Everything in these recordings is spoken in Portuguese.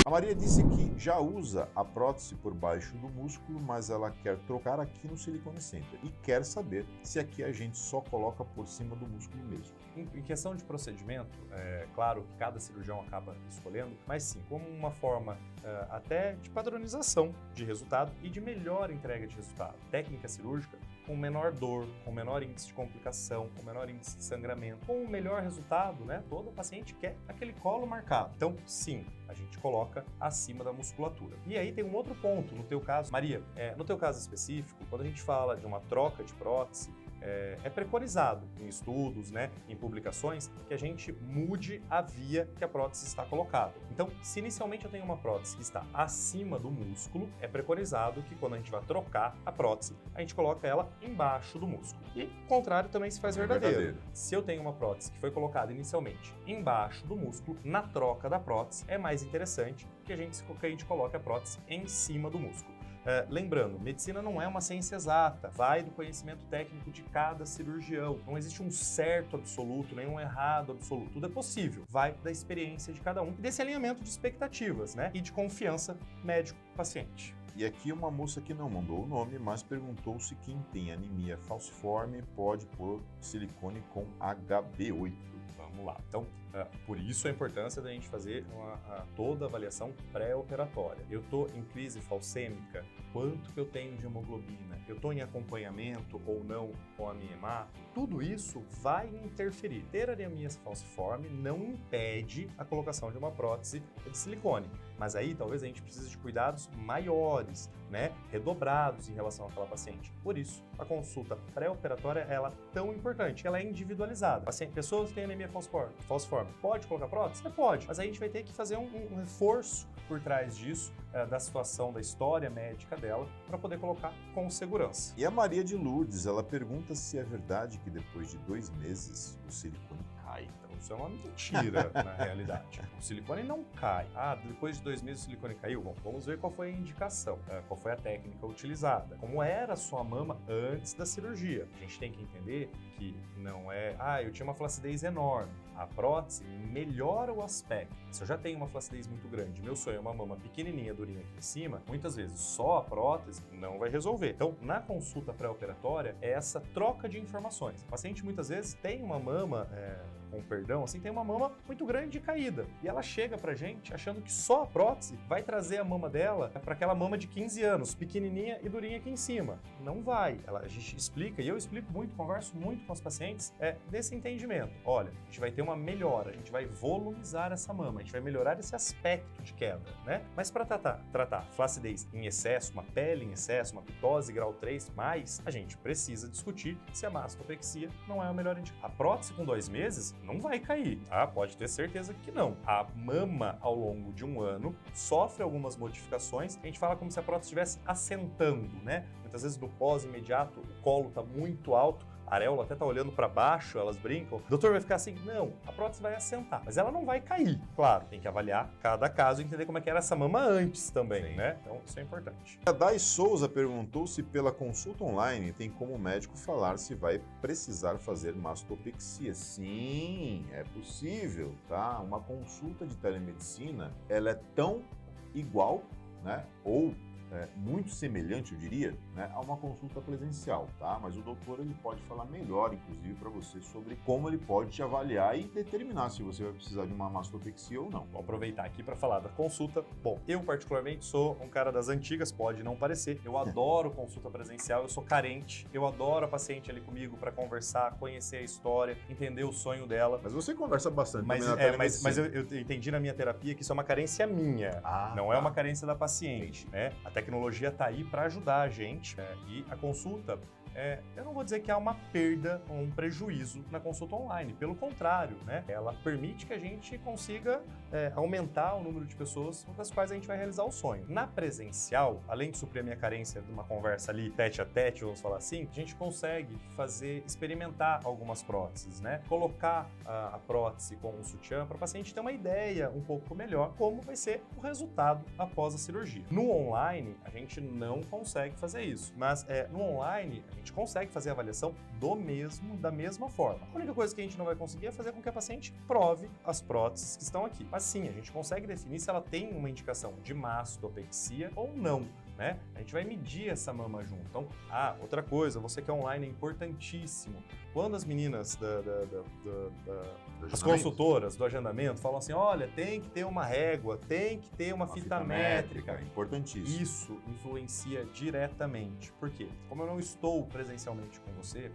A Maria disse que já usa a prótese por baixo do músculo, mas ela quer trocar aqui no Silicone Center e quer saber se aqui a gente só coloca por cima do músculo mesmo. Em questão de procedimento, é claro que cada cirurgião acaba escolhendo, mas sim, como uma forma até de padronização de resultado e de melhor entrega de resultado. Técnica cirúrgica com menor dor, com menor índice de complicação, com menor índice de sangramento, com o melhor resultado, né? Todo paciente quer aquele colo marcado. Então, sim, a gente coloca acima da musculatura. E aí tem um outro ponto, no teu caso, Maria, no teu caso específico, quando a gente fala de uma troca de prótese, é preconizado em estudos, né, em publicações, que a gente mude a via que a prótese está colocada. Então, se inicialmente eu tenho uma prótese que está acima do músculo, é preconizado que quando a gente vai trocar a prótese, a gente coloca ela embaixo do músculo. E o contrário também se faz verdadeiro. Se eu tenho uma prótese que foi colocada inicialmente embaixo do músculo, na troca da prótese, é mais interessante que a gente coloque a prótese em cima do músculo. Lembrando, medicina não é uma ciência exata, vai do conhecimento técnico de cada cirurgião. Não existe um certo absoluto, nem um errado absoluto. Tudo é possível, vai da experiência de cada um e desse alinhamento de expectativas, né? E de confiança médico-paciente. E aqui uma moça que não mandou o nome, mas perguntou se quem tem anemia falciforme pode pôr silicone com HB8. Vamos lá. Então, por isso a importância da gente fazer toda a avaliação pré-operatória. Eu estou em crise falcêmica, quanto que eu tenho de hemoglobina? Eu estou em acompanhamento ou não com a minha hemato? Tudo isso vai interferir. Ter anemia falciforme não impede a colocação de uma prótese de silicone, mas aí talvez a gente precise de cuidados maiores, né, redobrados em relação àquela paciente. Por isso, a consulta pré-operatória ela é tão importante, ela é individualizada. Pessoas que têm anemia falciforme, pode colocar prótese? Pode, mas aí a gente vai ter que fazer um reforço por trás disso, da situação, da história médica dela, para poder colocar com segurança. E a Maria de Lourdes, ela pergunta se é verdade que depois de 2 meses o silicone cai. Então isso é uma mentira na realidade. O silicone não cai. Depois de 2 meses o silicone caiu? Bom, vamos ver qual foi a indicação, qual foi a técnica utilizada, como era a sua mama antes da cirurgia. A gente tem que entender que não é, eu tinha uma flacidez enorme. A prótese melhora o aspecto. Se eu já tenho uma flacidez muito grande, meu sonho é uma mama pequenininha, durinha aqui em cima, muitas vezes só a prótese não vai resolver. Então, na consulta pré-operatória, é essa troca de informações. O paciente muitas vezes tem uma mama, com perdão, assim, tem uma mama muito grande e caída. E ela chega pra gente achando que só a prótese vai trazer a mama dela para aquela mama de 15 anos, pequenininha e durinha aqui em cima. Não vai. A gente explica, e eu explico muito, converso muito com os pacientes, desse entendimento. Olha, a gente vai ter uma melhora, a gente vai volumizar essa mama, a gente vai melhorar esse aspecto de queda, né? Mas para tratar flacidez em excesso, uma pele em excesso, uma pitose grau 3+, a gente precisa discutir se a mastopexia não é a melhor indicação. A prótese com 2 meses não vai cair, tá? Pode ter certeza que não. A mama, ao longo de 1 ano, sofre algumas modificações. A gente fala como se a prótese estivesse assentando, né? Muitas vezes no pós-imediato, o colo está muito alto, a areola até tá olhando para baixo, elas brincam. O doutor vai ficar assim, não, a prótese vai assentar, mas ela não vai cair. Claro, tem que avaliar cada caso e entender como é que era essa mama antes também, né? Então, isso é importante. A Dai Souza perguntou se pela consulta online tem como o médico falar se vai precisar fazer mastopexia. Sim, é possível, tá? Uma consulta de telemedicina, ela é tão igual, né? Ou muito semelhante, eu diria, né, a uma consulta presencial, tá? Mas o doutor ele pode falar melhor, inclusive, para você sobre como ele pode te avaliar e determinar se você vai precisar de uma mastopexia ou não. Vou aproveitar aqui para falar da consulta. Bom, eu particularmente sou um cara das antigas, pode não parecer. Eu adoro consulta presencial, eu sou carente, eu adoro a paciente ali comigo para conversar, conhecer a história, entender o sonho dela. Mas você conversa bastante. Mas eu entendi na minha terapia que isso é uma carência minha, não é uma carência da paciente, né? A tecnologia está aí para ajudar a gente, e a consulta, eu não vou dizer que há uma perda ou um prejuízo na consulta online, pelo contrário, né? Ela permite que a gente consiga aumentar o número de pessoas com as quais a gente vai realizar o sonho. Na presencial, além de suprir a minha carência de uma conversa ali tete a tete, vamos falar assim, a gente consegue experimentar algumas próteses, né? Colocar a prótese com um sutiã para o paciente ter uma ideia um pouco melhor como vai ser o resultado após a cirurgia. No online, a gente não consegue fazer isso, mas no online, a gente gente consegue fazer a avaliação da mesma forma. A única coisa que a gente não vai conseguir é fazer com que a paciente prove as próteses que estão aqui. Mas sim, a gente consegue definir se ela tem uma indicação de mastopexia ou não. Né? A gente vai medir essa mama junto. Então, outra coisa, você que é online é importantíssimo. Quando as meninas as consultoras do agendamento falam assim, olha, tem que ter uma régua, tem que ter uma fita métrica. Importantíssimo. Isso influencia diretamente. Por quê? Como eu não estou presencialmente com você,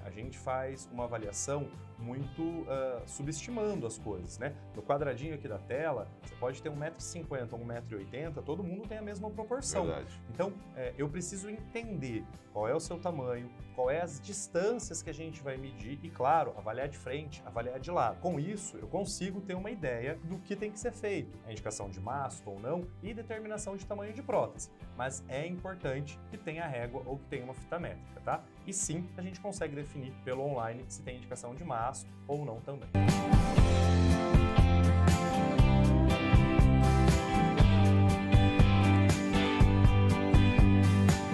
a gente faz uma avaliação muito subestimando as coisas, né? No quadradinho aqui da tela, você pode ter 1,50 m ou 1,80 m, todo mundo tem a mesma proporção. Verdade. Então, eu preciso entender qual é o seu tamanho, qual é as distâncias que a gente vai medir e, claro, avaliar de frente, avaliar de lado. Com isso, eu consigo ter uma ideia do que tem que ser feito, a indicação de masto ou não e determinação de tamanho de prótese. Mas é importante que tenha régua ou que tenha uma fita métrica, tá? E sim, a gente consegue definir pelo online se tem indicação de masto ou não também.